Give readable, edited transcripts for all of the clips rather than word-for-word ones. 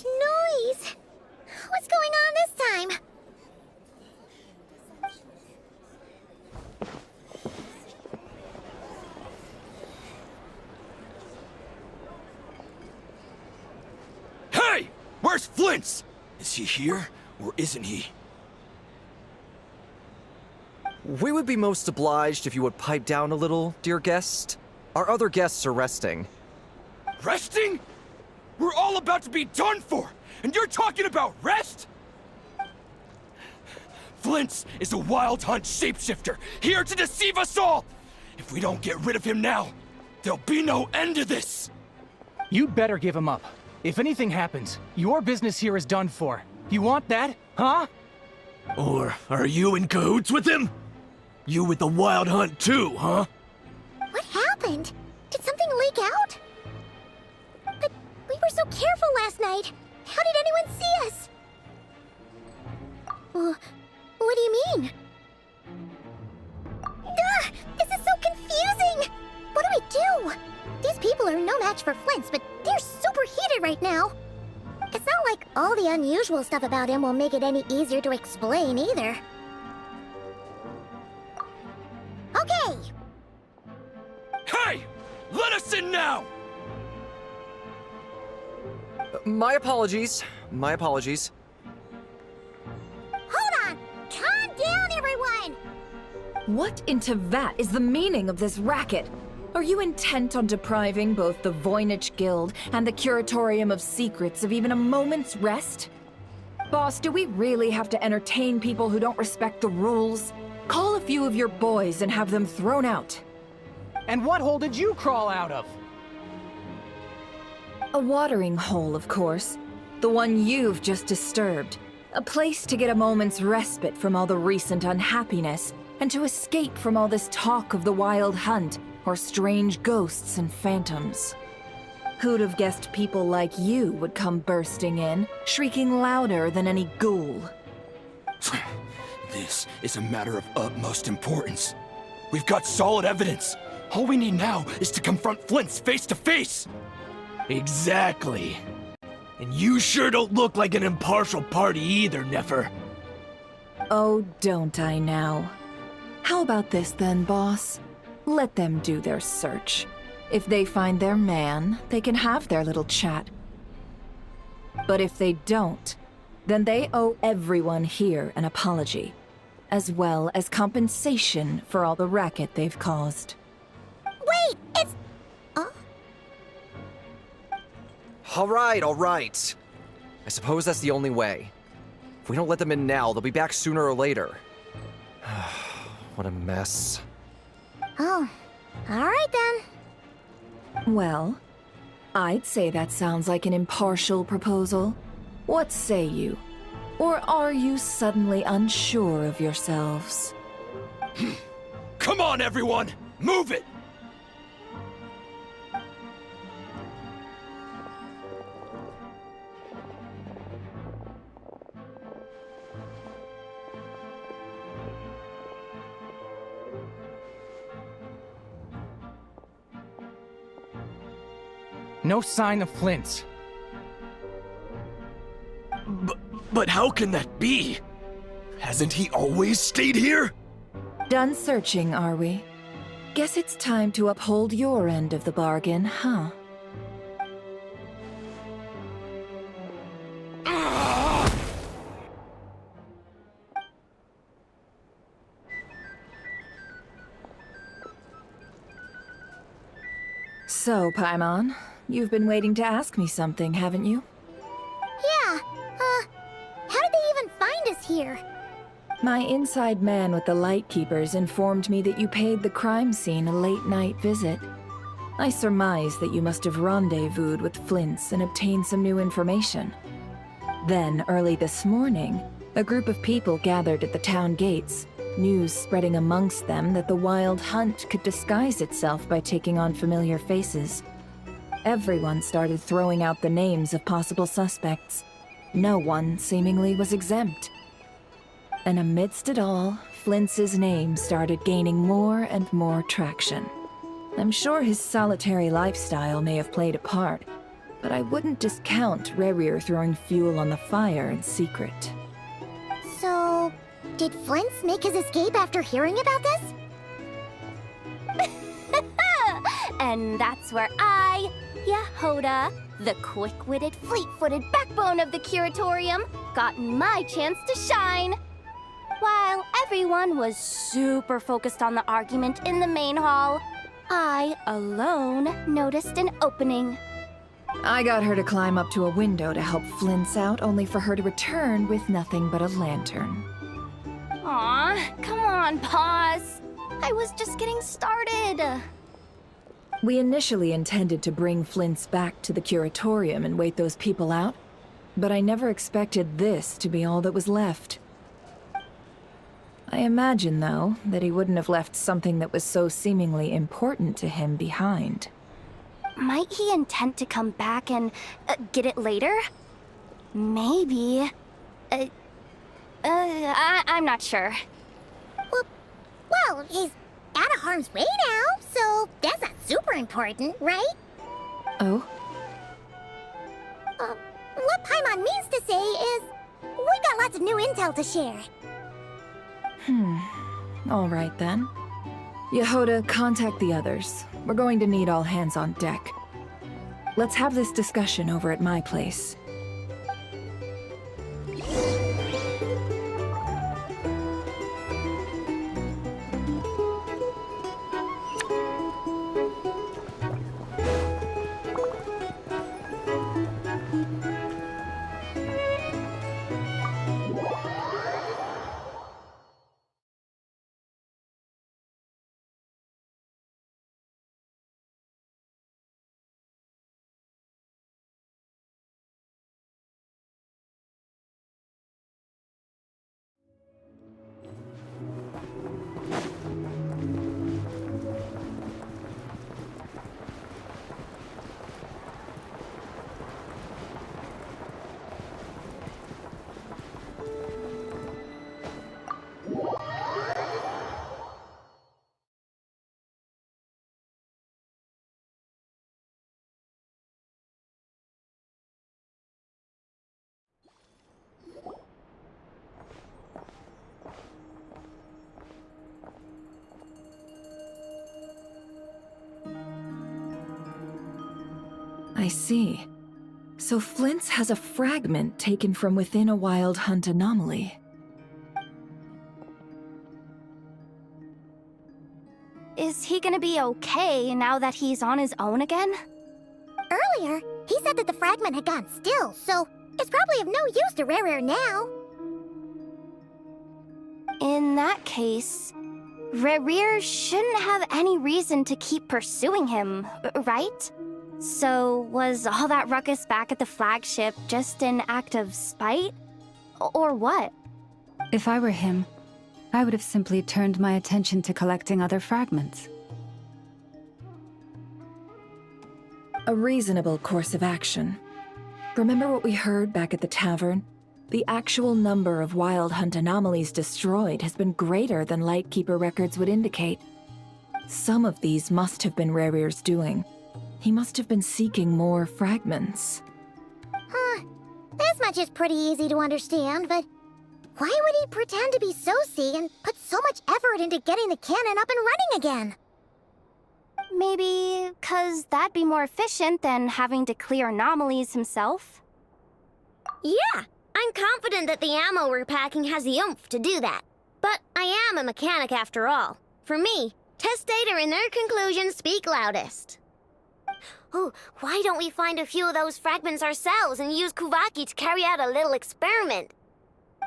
Noise! What's going on this time? Hey! Where's Flint's? Is he here, or isn't he? We would be most obliged if you would pipe down a little, dear guest. Our other guests are resting. Resting? We're all about to be done for, and you're talking about rest? Flint's is a wild hunt shapeshifter, here to deceive us all! If we don't get rid of him now, there'll be no end to this! You'd better give him up. If anything happens, your business here is done for. You want that, huh? Or are you in cahoots with him? You with the wild hunt too, huh? What happened? Did something leak out? But we were so careful last night. How did anyone see us? What do you mean? Ugh, this is so confusing! What do we do? These people are no match for Flint's, but they're super heated right now. It's not like all the unusual stuff about him will make it any easier to explain either. Okay! Hey! Let us in now! My apologies. My apologies. Hold on! Calm down, everyone! What in Teyvat is the meaning of this racket? Are you intent on depriving both the Voynich Guild and the Curatorium of Secrets of even a moment's rest? Boss, do we really have to entertain people who don't respect the rules? Call a few of your boys and have them thrown out. And what hole did you crawl out of? A watering hole, of course. The one you've just disturbed. A place to get a moment's respite from all the recent unhappiness, and to escape from all this talk of the wild hunt, or strange ghosts and phantoms. Who'd have guessed people like you would come bursting in, shrieking louder than any ghoul? This is a matter of utmost importance. We've got solid evidence. All we need now is to confront Flint's face to face. Exactly. And you sure don't look like an impartial party either, Nefer. Oh, don't I now? How about this then, boss? Let them do their search. If they find their man, they can have their little chat. But if they don't, then they owe everyone here an apology, as well as compensation for all the racket they've caused. Wait, it's... All right. I suppose that's the only way. If we don't let them in now, they'll be back sooner or later. What a mess. Oh, alright then. Well, I'd say that sounds like an impartial proposal. What say you? Or are you suddenly unsure of yourselves? Come on, everyone! Move it! No sign of Flint's. But how can that be? Hasn't he always stayed here? Done searching, are we? Guess it's time to uphold your end of the bargain, huh? So, Paimon, you've been waiting to ask me something, haven't you? Yeah, how did they even find us here? My inside man with the Lightkeepers informed me that you paid the crime scene a late-night visit. I surmise that you must have rendezvoused with Flint's and obtained some new information. Then, early this morning, a group of people gathered at the town gates, news spreading amongst them that the Wild Hunt could disguise itself by taking on familiar faces. Everyone started throwing out the names of possible suspects. No one, seemingly, was exempt. And amidst it all, Flint's name started gaining more and more traction. I'm sure his solitary lifestyle may have played a part, but I wouldn't discount Rerir throwing fuel on the fire in secret. So, did Flint's make his escape after hearing about this? And that's where I, Yehoda, the quick-witted, fleet-footed backbone of the Curatorium, got my chance to shine. While everyone was super focused on the argument in the main hall, I, alone, noticed an opening. I got her to climb up to a window to help Flint's out, only for her to return with nothing but a lantern. Aw, come on, pause. I was just getting started. We initially intended to bring Flint's back to the Curatorium and wait those people out, but I never expected this to be all that was left. I imagine, though, that he wouldn't have left something that was so seemingly important to him behind. Might he intend to come back and get it later? Maybe. I'm not sure. Well, he's out of harm's way now, so that's not super important, right? Oh? What Paimon means to say is, we got lots of new intel to share. All right then. Yehoda, contact the others. We're going to need all hands on deck. Let's have this discussion over at my place. I see. So Flint's has a fragment taken from within a Wild Hunt anomaly. Is he gonna be okay now that he's on his own again? Earlier, he said that the fragment had gone still, so it's probably of no use to Rerir now. In that case, Rerir shouldn't have any reason to keep pursuing him, right? So, was all that ruckus back at the flagship just an act of spite? Or what? If I were him, I would have simply turned my attention to collecting other fragments. A reasonable course of action. Remember what we heard back at the tavern? The actual number of Wild Hunt anomalies destroyed has been greater than Lightkeeper records would indicate. Some of these must have been Rerir's doing. He must have been seeking more fragments. Huh. This This much is pretty easy to understand, but why would he pretend to be Soci and put so much effort into getting the cannon up and running again? Maybe 'cause that'd be more efficient than having to clear anomalies himself? Yeah, I'm confident that the ammo we're packing has the oomph to do that. But I am a mechanic after all. For me, test data and their conclusions speak loudest. Oh, why don't we find a few of those fragments ourselves and use Kuvaki to carry out a little experiment?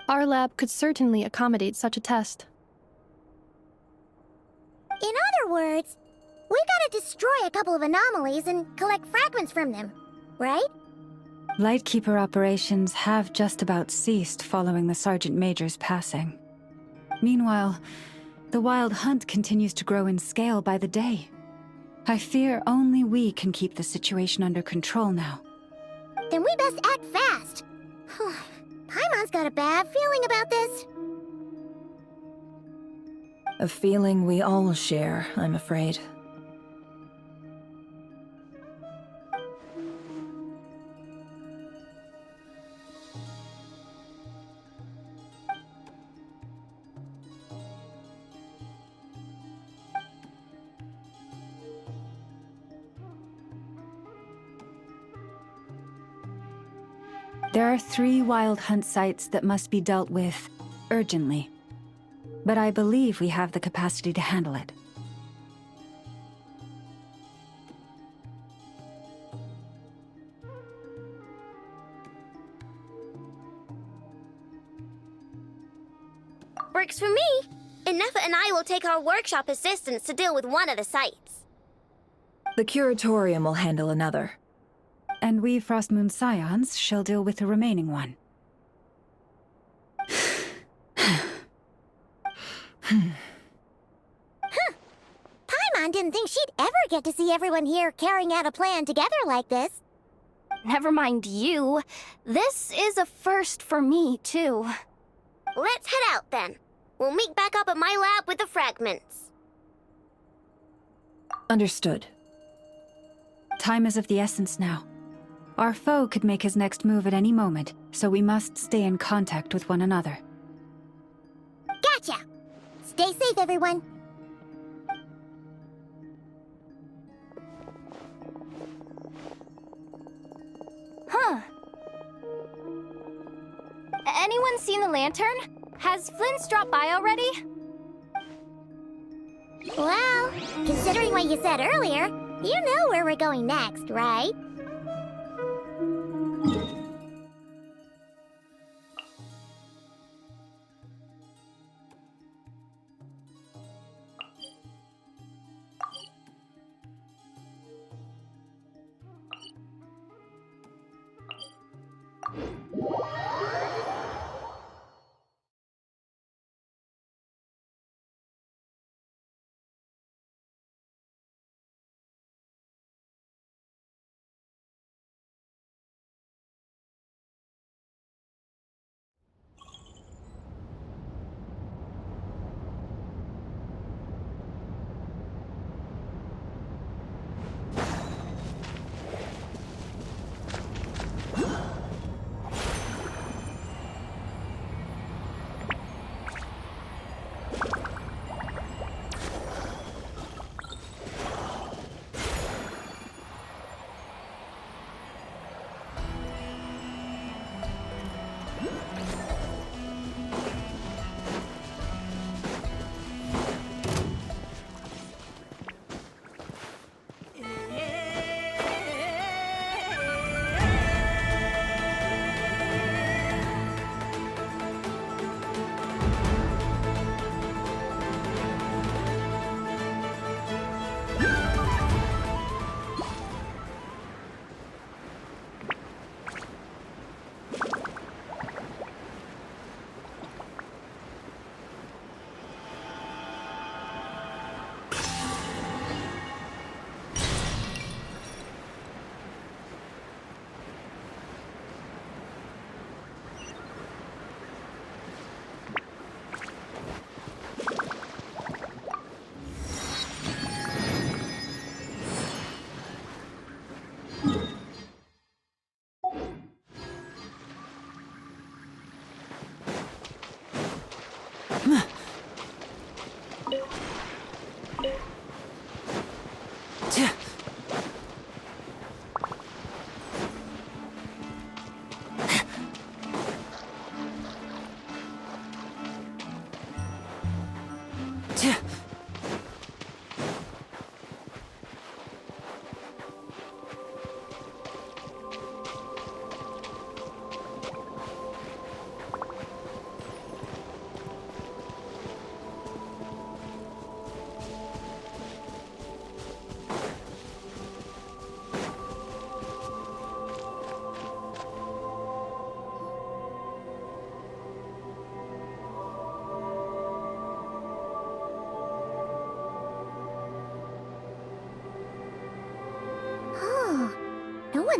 Our lab could certainly accommodate such a test. In other words, we gotta destroy a couple of anomalies and collect fragments from them, right? Lightkeeper operations have just about ceased following the Sergeant Major's passing. Meanwhile, the Wild Hunt continues to grow in scale by the day. I fear only we can keep the situation under control now. Then we best act fast. Paimon's got a bad feeling about this. A feeling we all share, I'm afraid. There are 3 Wild Hunt sites that must be dealt with urgently. But I believe we have the capacity to handle it. Works for me. Nefa and I will take our workshop assistants to deal with one of the sites. The Curatorium will handle another. And we Frostmoon Scions shall deal with the remaining one. Paimon didn't think she'd ever get to see everyone here carrying out a plan together like this. Never mind you. This is a first for me, too. Let's head out then. We'll meet back up at my lab with the fragments. Understood. Time is of the essence now. Our foe could make his next move at any moment, so we must stay in contact with one another. Gotcha! Stay safe, everyone. Huh. Anyone seen the lantern? Has Flint's dropped by already? Well, considering what you said earlier, you know where we're going next, right?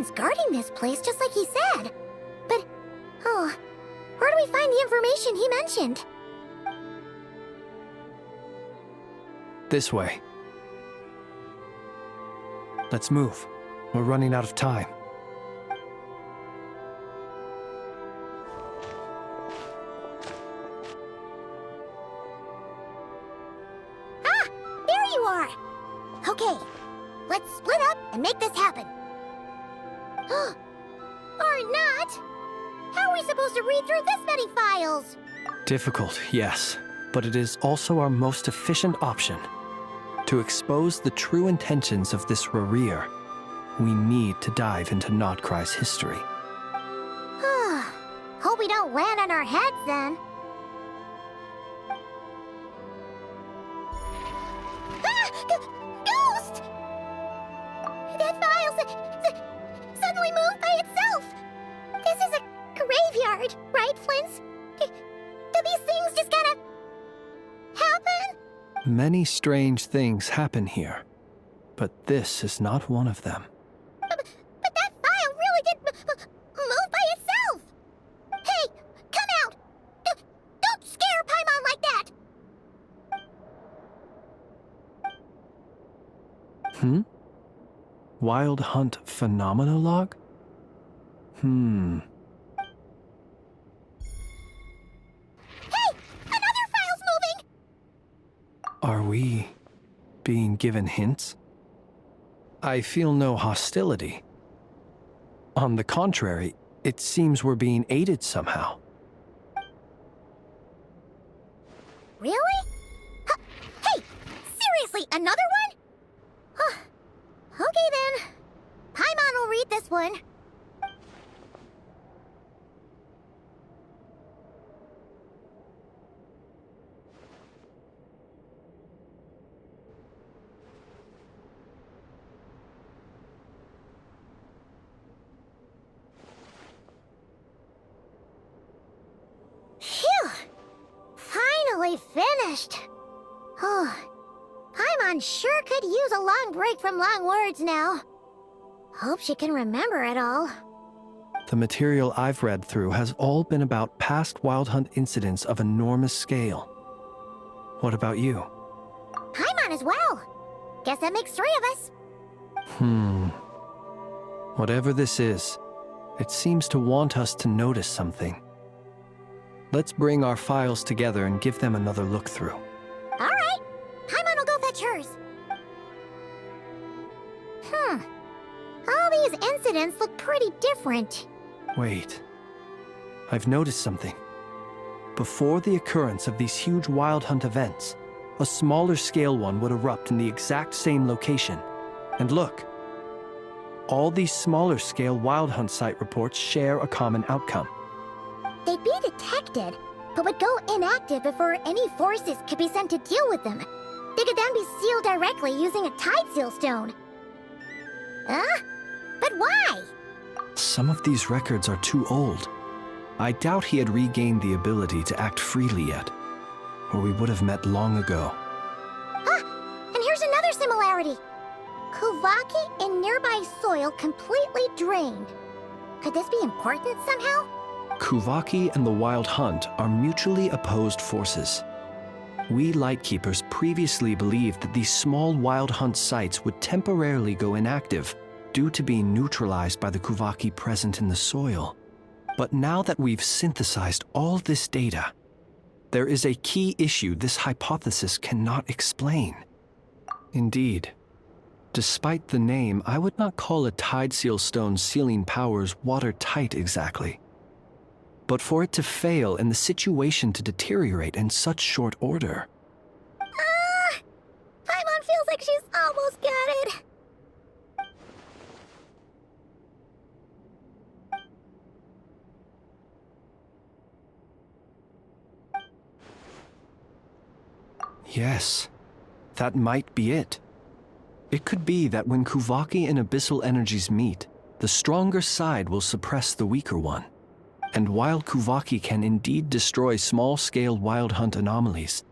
Someone's guarding this place just like he said. But, oh, where do we find the information he mentioned? This way. Let's move. We're running out of time. Ah! There you are! Okay, let's split up and make this happen. Or not! How are we supposed to read through this many files? Difficult, yes, but it is also our most efficient option. To expose the true intentions of this Rereer, we need to dive into Notcry's history. Hope we don't land on our heads then. Ah! Ghost! That file suddenly moved by itself. This is a graveyard, right, Flint? Do these things just kind of happen? Many strange things happen here, but this is not one of them. But that file really did move by itself! Hey, come out! Don't scare Paimon like that! Wild Hunt Phenomenologue? Hey! Another file's moving! Are we being given hints? I feel no hostility. On the contrary, it seems we're being aided somehow. Really? Hey! Seriously, another one? Okay then. Paimon will read this one. Phew! Finally finished. Oh, Paimon sure could use a long break from long words now. Hope she can remember it all. The material I've read through has all been about past Wild Hunt incidents of enormous scale. What about you? Paimon as well. Guess that makes 3 of us. Whatever this is, it seems to want us to notice something. Let's bring our files together and give them another look through. All right. Paimon will go fetch hers. All these incidents look pretty different. Wait. I've noticed something. Before the occurrence of these huge Wild Hunt events, a smaller scale one would erupt in the exact same location. And look. All these smaller scale Wild Hunt site reports share a common outcome. They'd be detected, but would go inactive before any forces could be sent to deal with them. They could then be sealed directly using a tide seal stone. Huh? But why? Some of these records are too old. I doubt he had regained the ability to act freely yet, or we would have met long ago. And here's another similarity. Kuvaki and nearby soil completely drained. Could this be important somehow? Kuvaki and the Wild Hunt are mutually opposed forces. We Lightkeepers previously believed that these small Wild Hunt sites would temporarily go inactive due to being neutralized by the Kuvaki present in the soil. But now that we've synthesized all this data, there is a key issue this hypothesis cannot explain. Indeed, despite the name, I would not call a tide seal stone's sealing powers watertight exactly. But for it to fail and the situation to deteriorate in such short order. Paimon feels like she's almost got it. Yes, that might be it. It could be that when Kuvaki and Abyssal energies meet, the stronger side will suppress the weaker one. And while Kuvaki can indeed destroy small-scale Wild Hunt anomalies,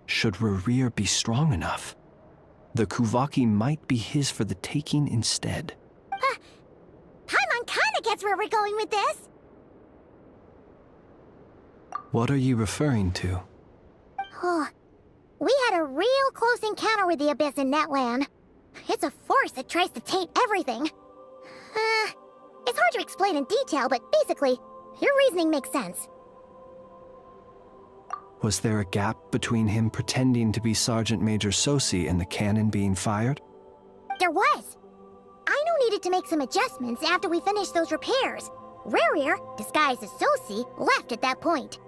should Rereer be strong enough, the Kuvaki might be his for the taking instead. Paimon that's where we're going with this. What are you referring to? Oh, we had a real close encounter with the Abyss in Netland. It's a force that tries to taint everything. It's hard to explain in detail, but basically, your reasoning makes sense. Was there a gap between him pretending to be Sergeant Major Sosi and the cannon being fired? There was. Aino needed to make some adjustments after we finished those repairs. Rerir, disguised as Sosi, left at that point,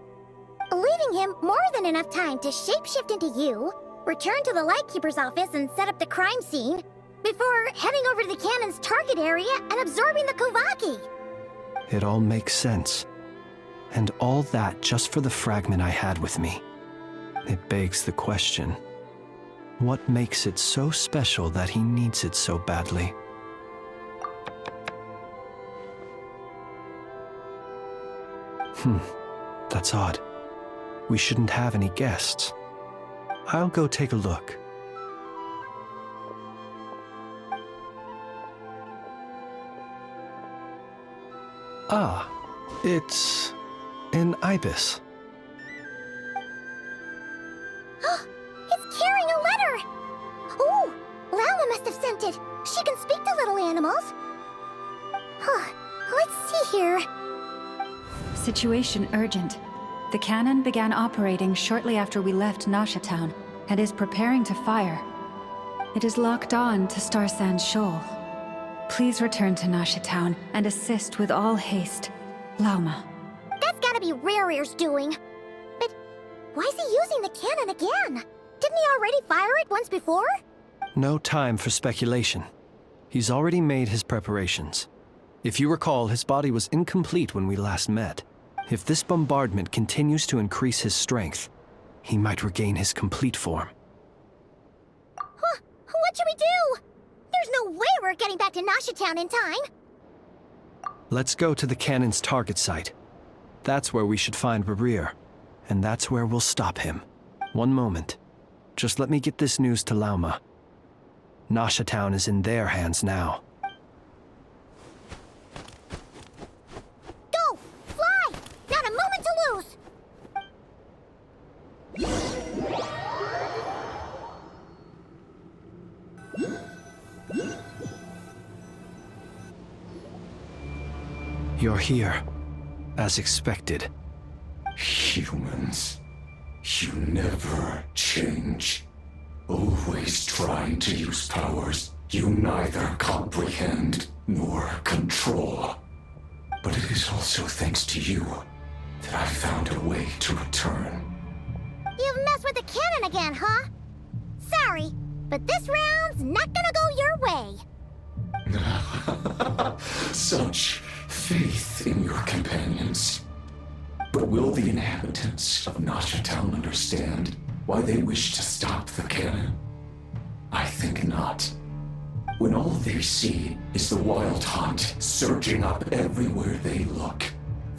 leaving him more than enough time to shapeshift into you, return to the Lightkeeper's office and set up the crime scene, before heading over to the cannon's target area and absorbing the Kovaki. It all makes sense. And all that just for the fragment I had with me. It begs the question, what makes it so special that he needs it so badly? That's odd. We shouldn't have any guests. I'll go take a look. Ah, it's an ibis. It's carrying a letter! Ooh, Lala must have sent it. She can speak to little animals. Let's see here. Situation urgent. The cannon began operating shortly after we left Nasha Town and is preparing to fire. It is locked on to Star Sand Shoal. Please return to Nasha Town and assist with all haste. Lauma. That's gotta be Rerir's doing. But why is he using the cannon again? Didn't he already fire it once before? No time for speculation. He's already made his preparations. If you recall, his body was incomplete when we last met. If this bombardment continues to increase his strength, he might regain his complete form. What should we do? There's no way we're getting back to Nasha Town in time. Let's go to the cannon's target site. That's where we should find Rerir, and that's where we'll stop him. One moment. Just let me get this news to Lauma. Nasha Town is in their hands now. Go! Fly! Not a moment to lose! You're here, as expected. Humans, you never change. Always trying to use powers you neither comprehend nor control. But it is also thanks to you that I found a way to return. You've messed with the cannon again, huh? Sorry, but this round's not gonna go your way. Such faith in your companions. But will the inhabitants of Nasha Town understand why they wish to stop the cannon? I think not. When all they see is the wild hunt surging up everywhere they look,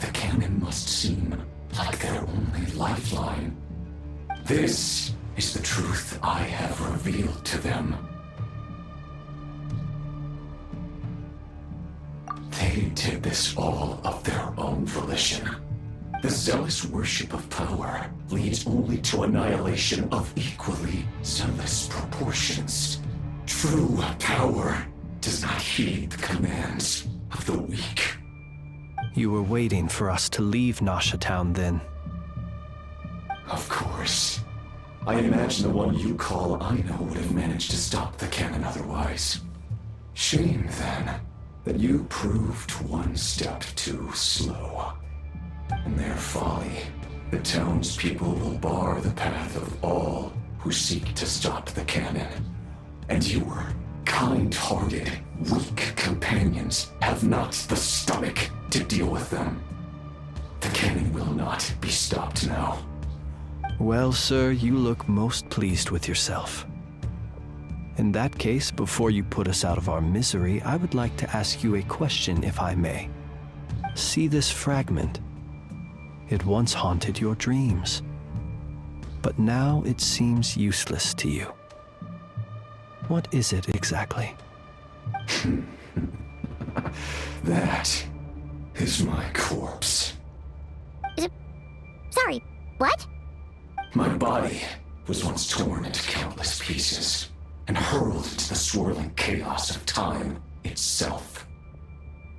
the cannon must seem like their only lifeline. This is the truth I have revealed to them. They did this all of their own volition. The zealous worship of power leads only to annihilation of equally zealous proportions. True power does not heed the commands of the weak. You were waiting for us to leave Nasha Town then. Of course. I imagine the one you call Aino would have managed to stop the cannon otherwise. Shame, then, that you proved one step too slow. In their folly, the townspeople will bar the path of all who seek to stop the cannon. And your kind-hearted, weak companions have not the stomach to deal with them. The cannon will not be stopped now. Well, sir, you look most pleased with yourself. In that case, before you put us out of our misery, I would like to ask you a question, if I may. See this fragment? It once haunted your dreams, but now it seems useless to you. What is it exactly? That is my corpse. Sorry, what? My body was once torn into countless pieces and hurled into the swirling chaos of time itself.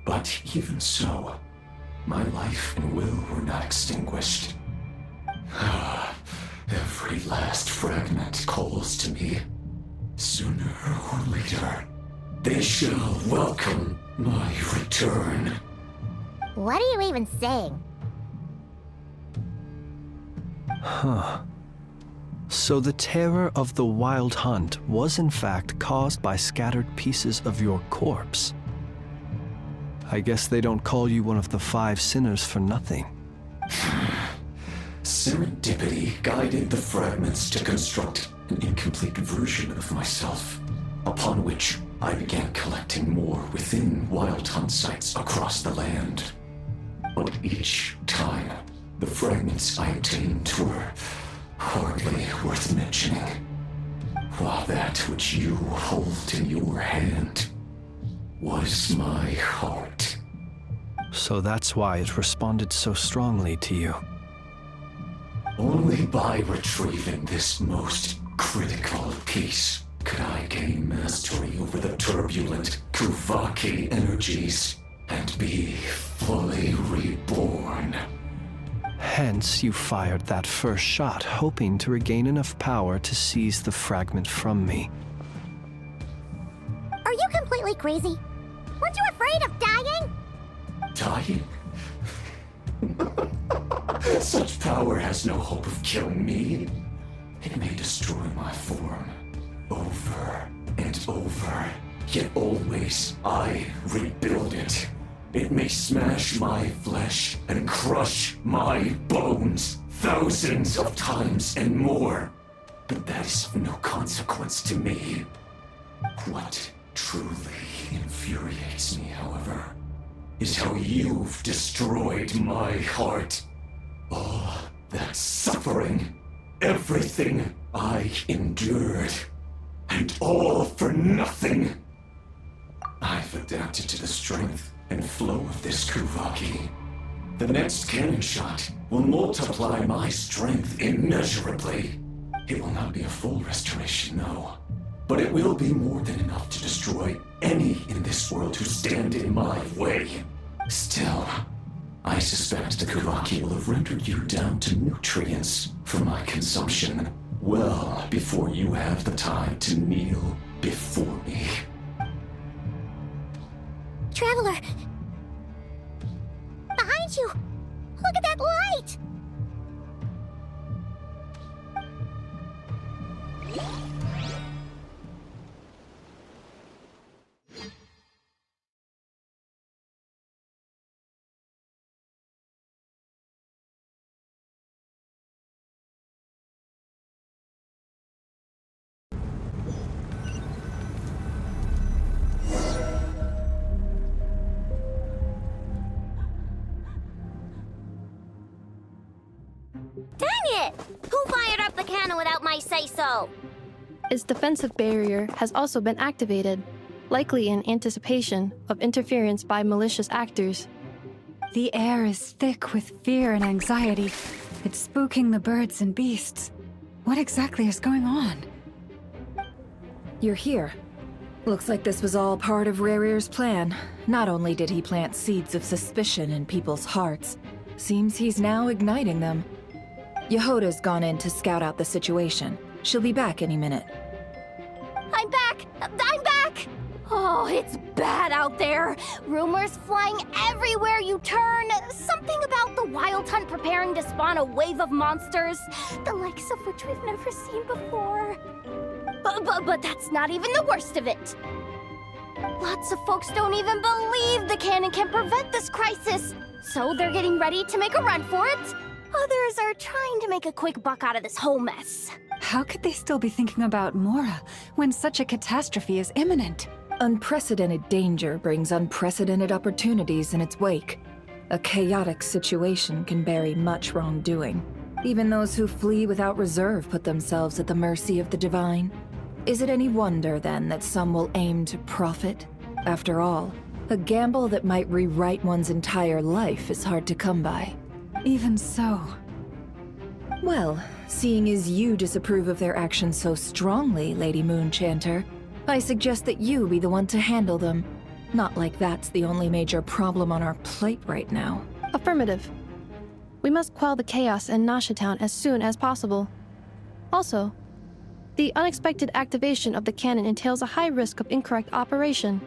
But even so, my life and will were not extinguished. Every last fragment calls to me. Sooner or later, they shall welcome my return. What are you even saying? Huh. So the terror of the Wild Hunt was in fact caused by scattered pieces of your corpse. I guess they don't call you one of the 5 sinners for nothing. Serendipity guided the fragments to construct an incomplete version of myself, upon which I began collecting more within Wild Hunt sites across the land. But each time, the fragments I obtained were hardly worth mentioning, while that which you hold in your hand was my heart. So that's why it responded so strongly to you. Only by retrieving this most critical piece could I gain mastery over the turbulent Kuvaki energies and be fully reborn. Hence, you fired that first shot, hoping to regain enough power to seize the fragment from me. Are you completely crazy? Weren't you afraid of dying? Dying? Such power has no hope of killing me. It may destroy my form over and over, yet always I rebuild it. It may smash my flesh and crush my bones thousands of times and more, but that is of no consequence to me. What truly infuriates me, however, is how you've destroyed my heart. All that suffering, everything I endured, and all for nothing. I've adapted to the strength and flow of this Kuvaki. The next cannon shot will multiply my strength immeasurably. It will not be a full restoration, no, but it will be more than enough to destroy any in this world who stand in my way. Still, I suspect the Kuvaki will have rendered you down to nutrients for my consumption well before you have the time to kneel before me. Traveler! Behind you! Look at that light! Dang it! Who fired up the cannon without my say-so? Its defensive barrier has also been activated, likely in anticipation of interference by malicious actors. The air is thick with fear and anxiety. It's spooking the birds and beasts. What exactly is going on? You're here. Looks like this was all part of Rarir's plan. Not only did he plant seeds of suspicion in people's hearts, seems he's now igniting them. Yehoda's gone in to scout out the situation. She'll be back any minute. I'm back! I'm back! Oh, it's bad out there. Rumors flying everywhere you turn. Something about the Wild Hunt preparing to spawn a wave of monsters, the likes of which we've never seen before. But that's not even the worst of it. Lots of folks don't even believe the cannon can prevent this crisis, so they're getting ready to make a run for it. Others are trying to make a quick buck out of this whole mess. How could they still be thinking about Mora when such a catastrophe is imminent? Unprecedented danger brings unprecedented opportunities in its wake. A chaotic situation can bury much wrongdoing. Even those who flee without reserve put themselves at the mercy of the divine. Is it any wonder, then, that some will aim to profit? After all, A gamble that might rewrite one's entire life is hard to come by. Even so. Well, seeing as you disapprove of their actions so strongly, Lady Moonchanter, I suggest that you be the one to handle them. Not like that's the only major problem on our plate right now. Affirmative. We must quell the chaos in Nasha Town as soon as possible. Also, the unexpected activation of the cannon entails a high risk of incorrect operation.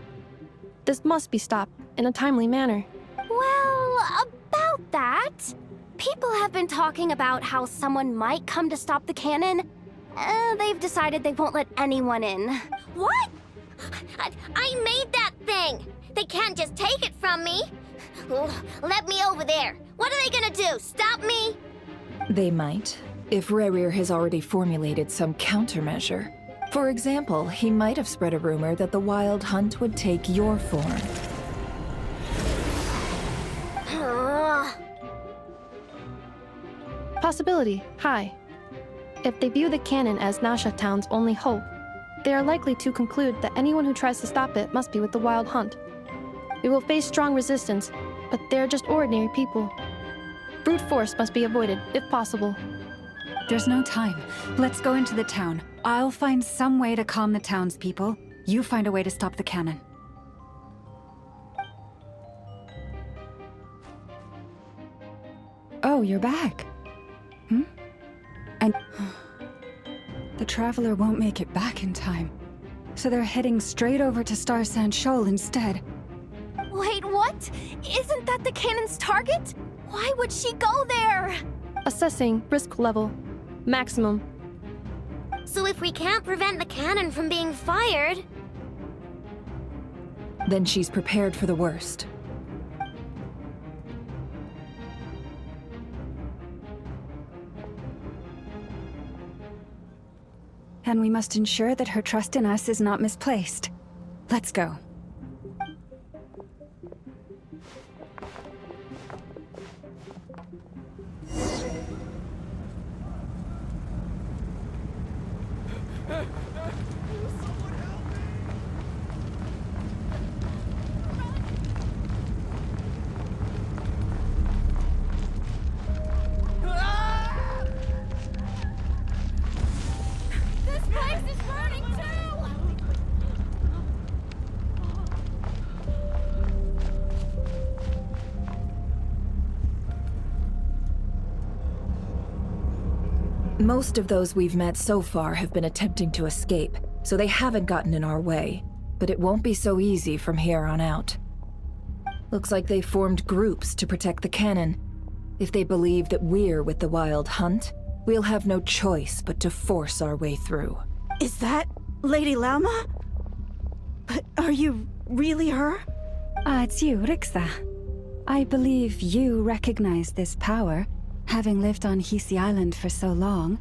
This must be stopped in a timely manner. Well, about that, people have been talking about how someone might come to stop the cannon. They've decided they won't let anyone in. What? I made that thing! They can't just take it from me! Let me over there! What are they gonna do? Stop me? They might, if Rerir has already formulated some countermeasure. For example, he might have spread a rumor that the Wild Hunt would take your form. Possibility high. If they view the cannon as Nasha Town's only hope, they are likely to conclude that anyone who tries to stop it must be with the Wild Hunt. We will face strong resistance, but they're just ordinary people. Brute force must be avoided, if possible. There's no time. Let's go into the town. I'll find some way to calm the townspeople. You find a way to stop the cannon. Oh, you're back. And the Traveler won't make it back in time. So they're heading straight over to Star Sand Shoal instead. Wait, what? Isn't that the cannon's target? Why would she go there? Assessing risk level. Maximum. So if we can't prevent the cannon from being fired... Then she's prepared for the worst. And we must ensure that her trust in us is not misplaced. Let's go. Most of those we've met so far have been attempting to escape, so they haven't gotten in our way. But it won't be so easy from here on out. Looks like they formed groups to protect the cannon. If they believe that we're with the Wild Hunt, we'll have no choice but to force our way through. Is that Lady Lauma? But are you really her? It's you, Rixa. I believe you recognize this power, having lived on Hisi Island for so long.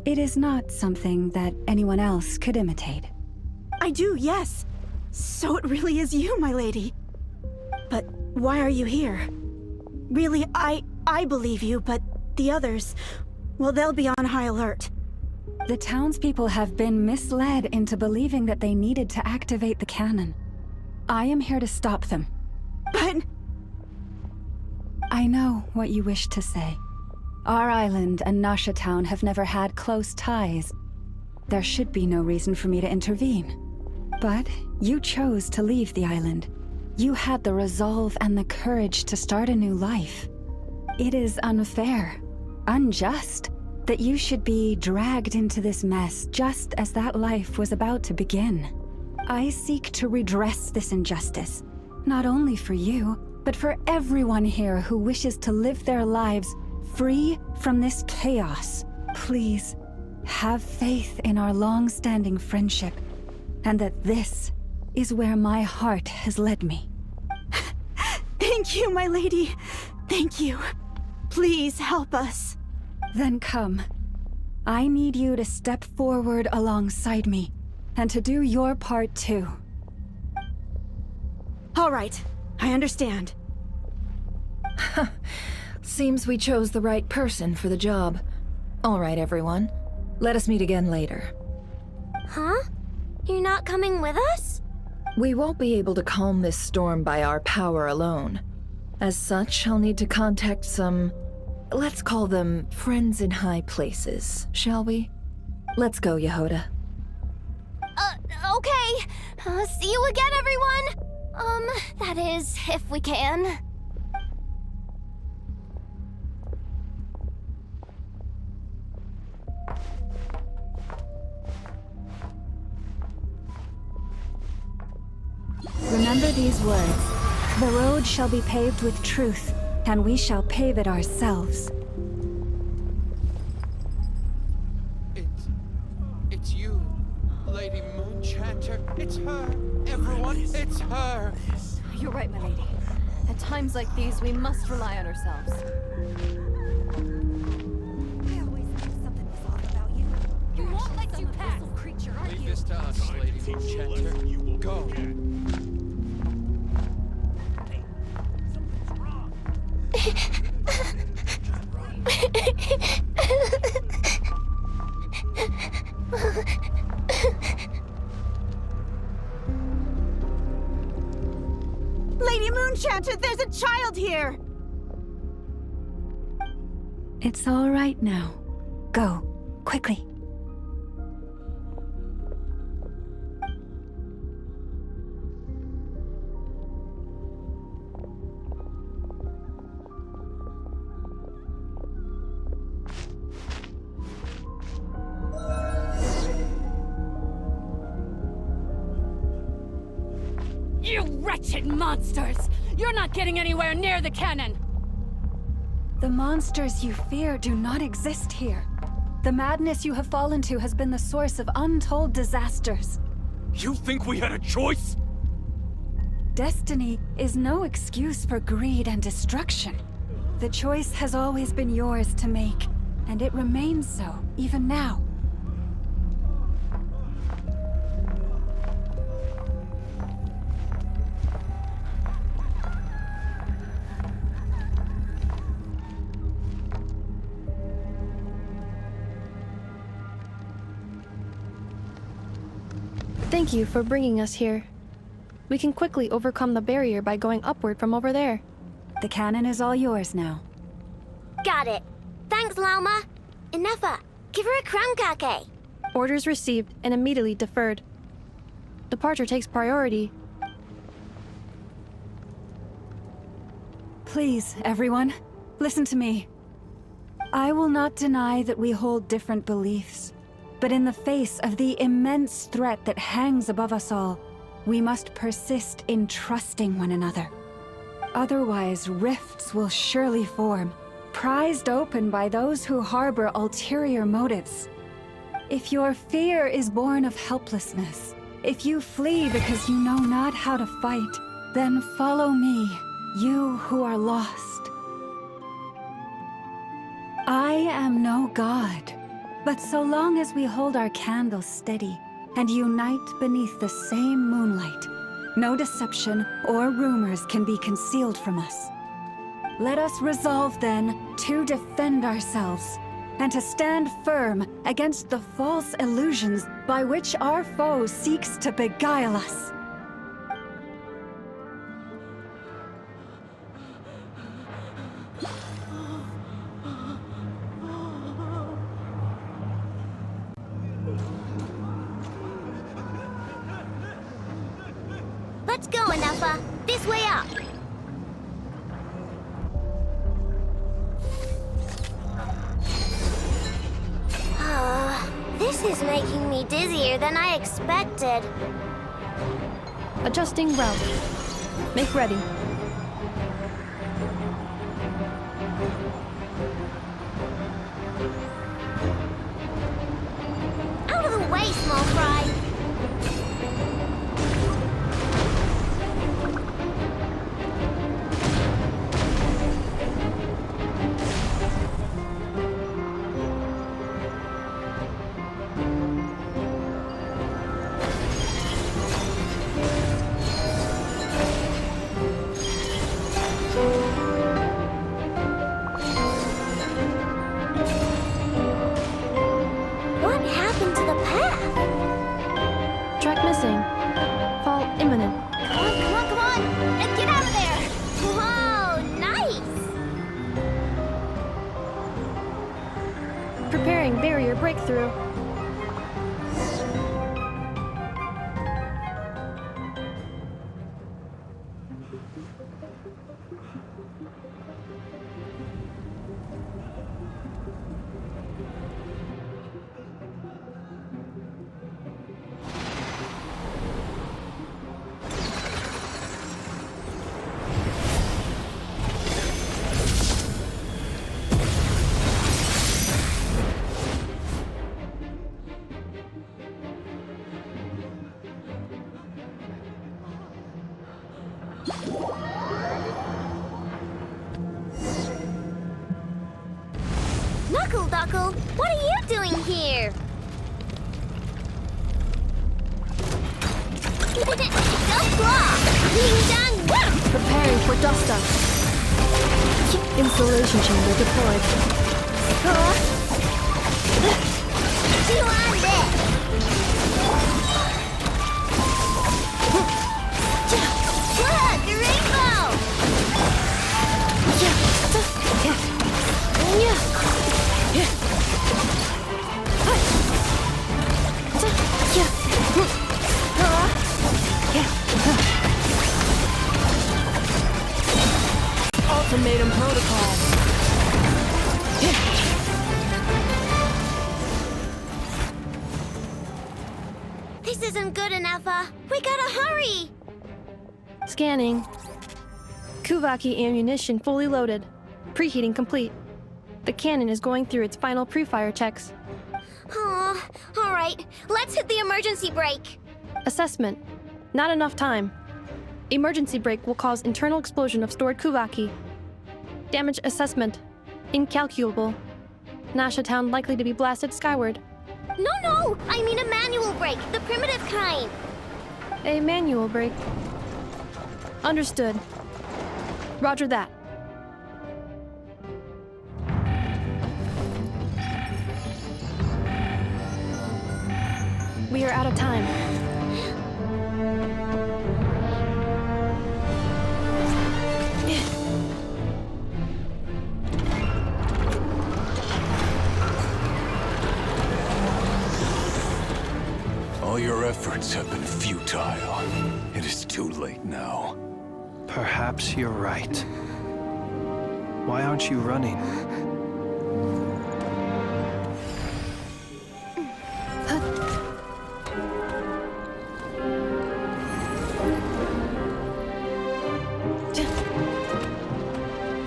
It is not something that anyone else could imitate. I do, yes. So it really is you, my lady. But why are you here? Really, I believe you, but the others, well, they'll be on high alert. The townspeople have been misled into believing that they needed to activate the cannon. I am here to stop them. But... I know what you wish to say. Our island and Nasha Town have never had close ties. There should be no reason for me to intervene. But you chose to leave the island. You had the resolve and the courage to start a new life. It is unfair, unjust, that you should be dragged into this mess just as that life was about to begin. I seek to redress this injustice, not only for you, but for everyone here who wishes to live their lives free from this chaos. Please, have faith in our long-standing friendship, and that this is where my heart has led me. Thank you, my lady. Thank you. Please help us. Then come. I need you to step forward alongside me, and to do your part too. All right, I understand. Seems we chose the right person for the job. All right, everyone. Let us meet again later. Huh? You're not coming with us? We won't be able to calm this storm by our power alone. As such, I'll need to contact some, let's call them friends in high places, shall we? Let's go, Yehoda. Okay. See you again, everyone! That is, if we can. Remember these words. The road shall be paved with truth, and we shall pave it ourselves. It's you, Lady Moonchanter. It's her. Everyone, it's her. You're right, my lady. At times like these, we must rely on ourselves. I always knew something was off about you. You won't let you pass, creature, are Leave you? this to us, Lady Moonchanter. Go. Lady Moonchanter, there's a child here! It's all right now. Go, quickly. You wretched monsters! You're not getting anywhere near the cannon! The monsters you fear do not exist here. The madness you have fallen to has been the source of untold disasters. You think we had a choice? Destiny is no excuse for greed and destruction. The choice has always been yours to make, and it remains so, even now. Thank you for bringing us here. We can quickly overcome the barrier by going upward from over there. The cannon is all yours now. Got it. Thanks, Llama. Inefa, give her a crown kake. Orders received and immediately deferred. Departure takes priority. Please, everyone, listen to me. I will not deny that we hold different beliefs. But in the face of the immense threat that hangs above us all, we must persist in trusting one another. Otherwise, rifts will surely form, prized open by those who harbor ulterior motives. If your fear is born of helplessness, if you flee because you know not how to fight, then follow me, you who are lost. I am no god. But so long as we hold our candles steady and unite beneath the same moonlight, no deception or rumors can be concealed from us. Let us resolve then to defend ourselves and to stand firm against the false illusions by which our foe seeks to beguile us. Let's go, Inefa. This way up. This is making me dizzier than I expected. Adjusting route. Make ready. Out of the way, small fry. declaring barrier breakthrough. Knuckle, what are you doing here? Go claw! Preparing for dust up. Installation chamber deployed. You on this! Look, a rainbow! Ultimatum protocol. This isn't good enough, we gotta hurry! Scanning. Kuvaki ammunition fully loaded. Preheating complete. The cannon is going through its final pre-fire checks. Aw, alright, let's hit the emergency brake! Assessment. Not enough time. Emergency brake will cause internal explosion of stored Kuvaki. Damage assessment. Incalculable. Nasha Town likely to be blasted skyward. No! I mean a manual brake, the primitive kind! A manual brake. Understood. Roger that. We are out of time. All your efforts have been futile. It is too late now. Perhaps you're right. Why aren't you running?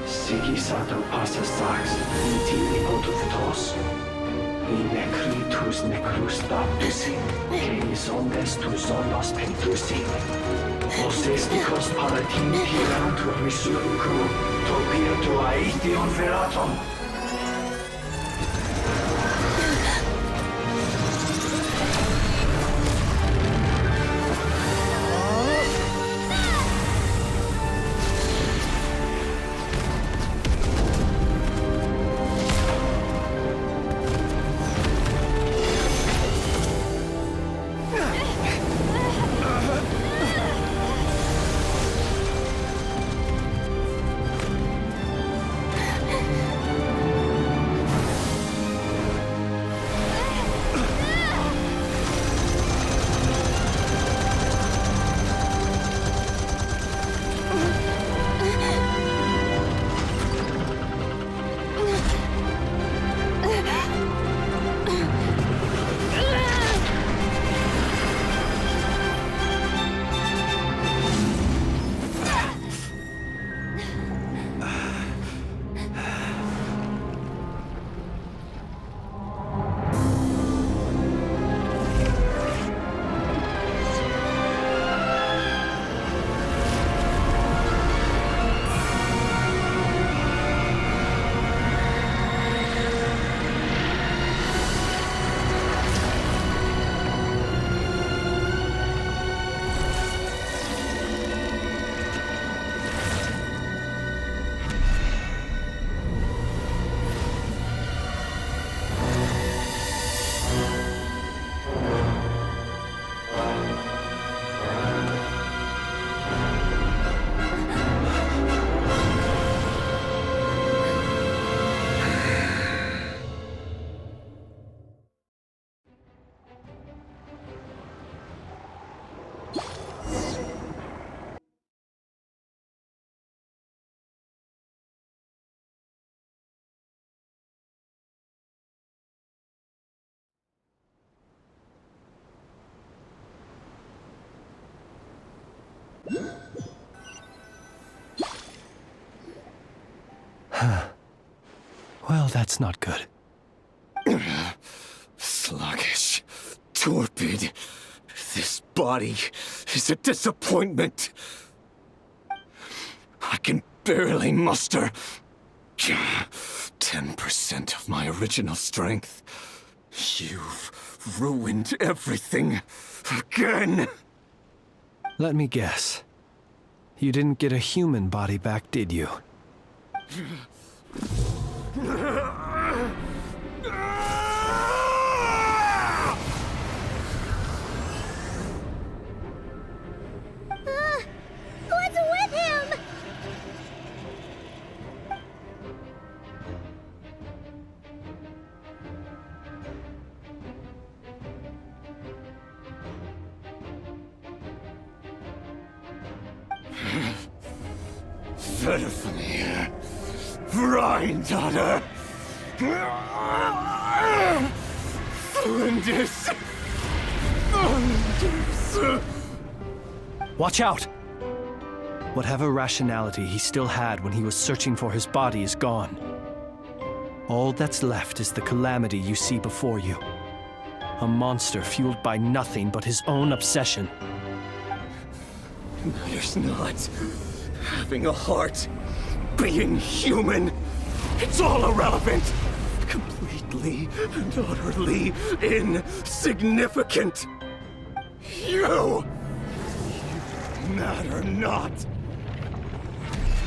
Sigisato passa sax, intili potus in necritus necrus baptusi, cenis omnes tu zonos pentusi. Osesticos palatin pirantur resurcu, topirtu aetion veratum. Well, that's not good. Sluggish. Torpid. This body is a disappointment. I can barely muster 10% of my original strength. You've ruined everything again. Let me guess. You didn't get a human body back, did you? What's with him? Verfnir. Rhine-daughter. Flinders. Watch out! Whatever rationality he still had when he was searching for his body is gone. All that's left is the calamity you see before you. A monster fueled by nothing but his own obsession. Matters not. Having a heart. Being human. It's all irrelevant. Completely and utterly insignificant. You matter not.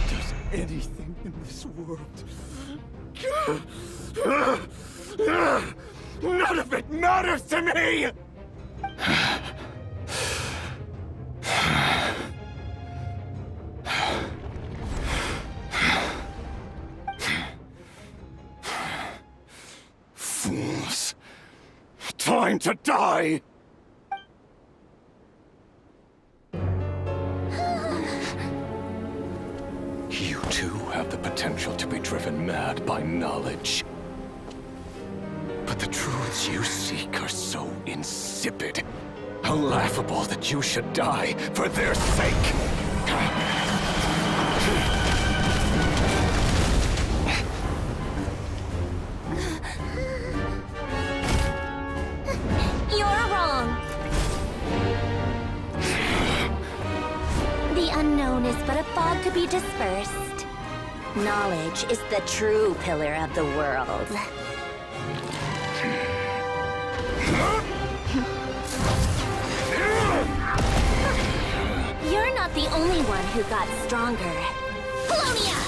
Does anything in this world. None of it matters to me! Fools. Time to die! You too have the potential to be driven mad by knowledge. But the truths you seek are so insipid. How laughable that you should die for their sake! You're wrong. The unknown is but a fog to be dispersed. Knowledge is the true pillar of the world. You're not the only one who got stronger. Polonia!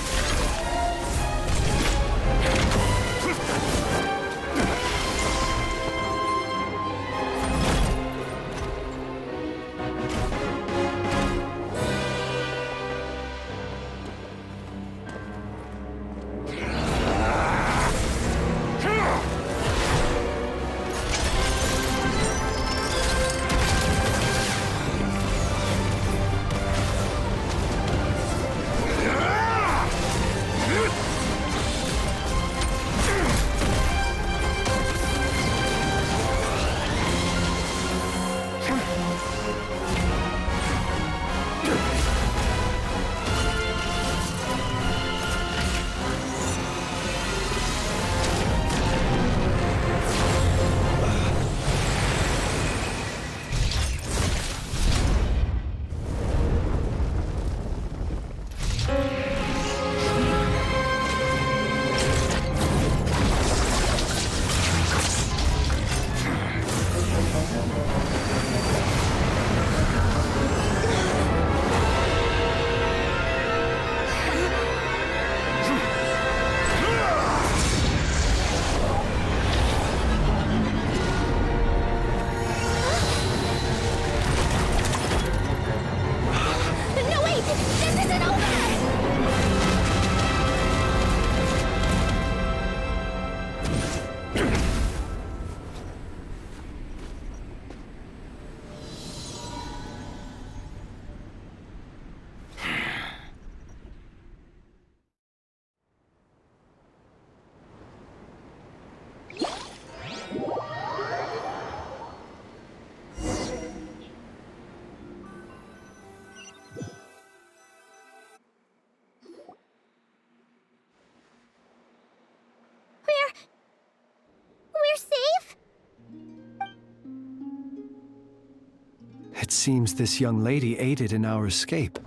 It seems this young lady aided in our escape.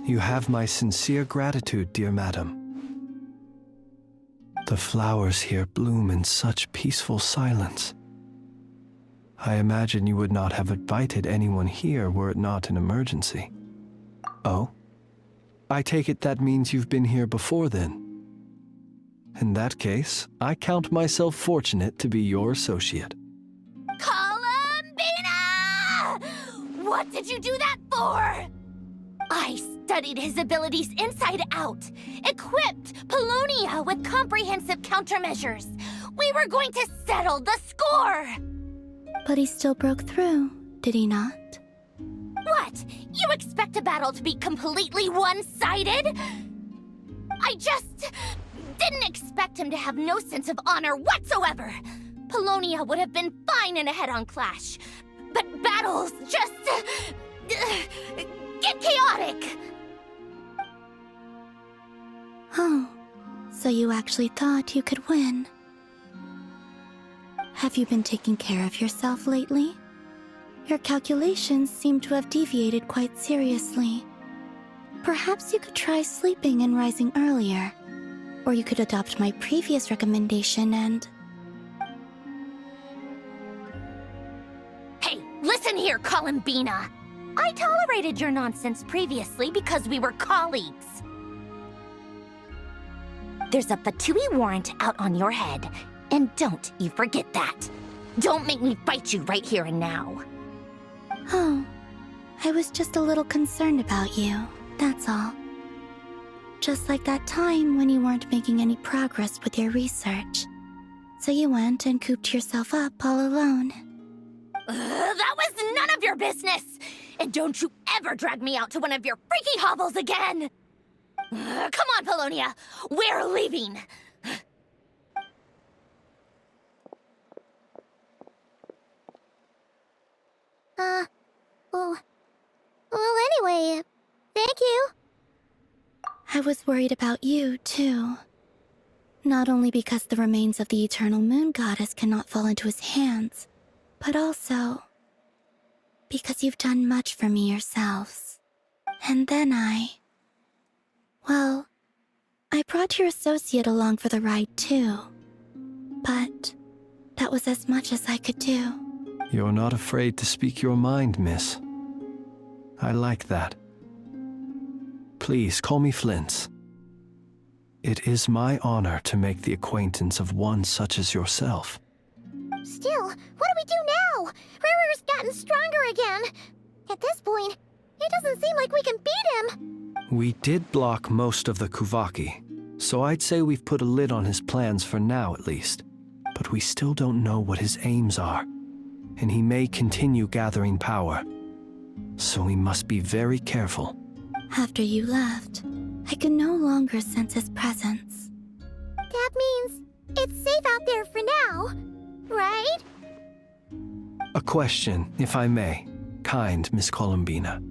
You have my sincere gratitude, dear madam. The flowers here bloom in such peaceful silence. I imagine you would not have invited anyone here were it not an emergency. Oh? I take it that means you've been here before then. In that case, I count myself fortunate to be your associate. Columbina! What did you do that for? I studied his abilities inside out, equipped Paulownia with comprehensive countermeasures. We were going to settle the score! But he still broke through, did he not? What? You expect a battle to be completely one-sided? I just didn't expect him to have no sense of honor whatsoever. Paulownia would have been fine in a head-on clash, but battles just get chaotic. Oh, so you actually thought you could win. Have you been taking care of yourself lately? Your calculations seem to have deviated quite seriously. Perhaps you could try sleeping and rising earlier. Or you could adopt my previous recommendation and... Hey, listen here, Columbina. I tolerated your nonsense previously because we were colleagues. There's a Fatui warrant out on your head, and don't you forget that. Don't make me fight you right here and now. Oh, I was just a little concerned about you, that's all. Just like that time when you weren't making any progress with your research. So you went and cooped yourself up all alone. That was none of your business! And don't you ever drag me out to one of your freaky hovels again! Come on, Paulownia! We're leaving! Well, anyway, thank you. I was worried about you, too. Not only because the remains of the eternal moon goddess cannot fall into his hands, but also because you've done much for me yourselves. And then well, I brought your associate along for the ride, too. But that was as much as I could do. You're not afraid to speak your mind, miss. I like that. Please call me Flintz. It is my honor to make the acquaintance of one such as yourself. Still, what do we do now? Rurer's gotten stronger again. At this point, it doesn't seem like we can beat him. We did block most of the Kuvaki, so I'd say we've put a lid on his plans for now at least. But we still don't know what his aims are, and he may continue gathering power. So we must be very careful. After you left, I could no longer sense his presence. That means it's safe out there for now, right? A question, if I may, kind Miss Columbina.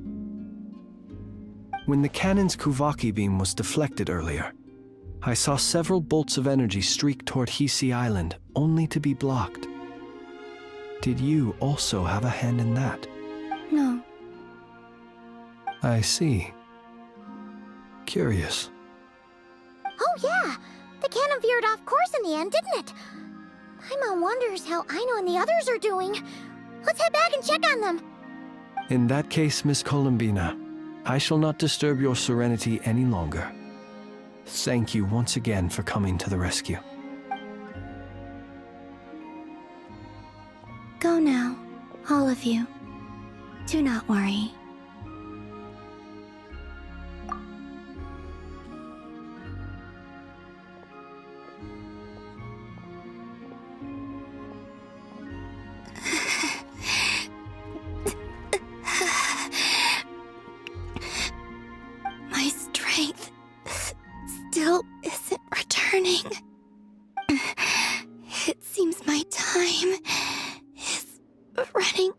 When the cannon's Kuvaki beam was deflected earlier, I saw several bolts of energy streak toward Hisi Island, only to be blocked. Did you also have a hand in that? No. I see. Curious. Oh yeah! The cannon veered off course in the end, didn't it? Paimon wonders how Aino and the others are doing. Let's head back and check on them. In that case, Miss Columbina, I shall not disturb your serenity any longer. Thank you once again for coming to the rescue. Go now, all of you. Do not worry. My strength still isn't returning. It seems my time is running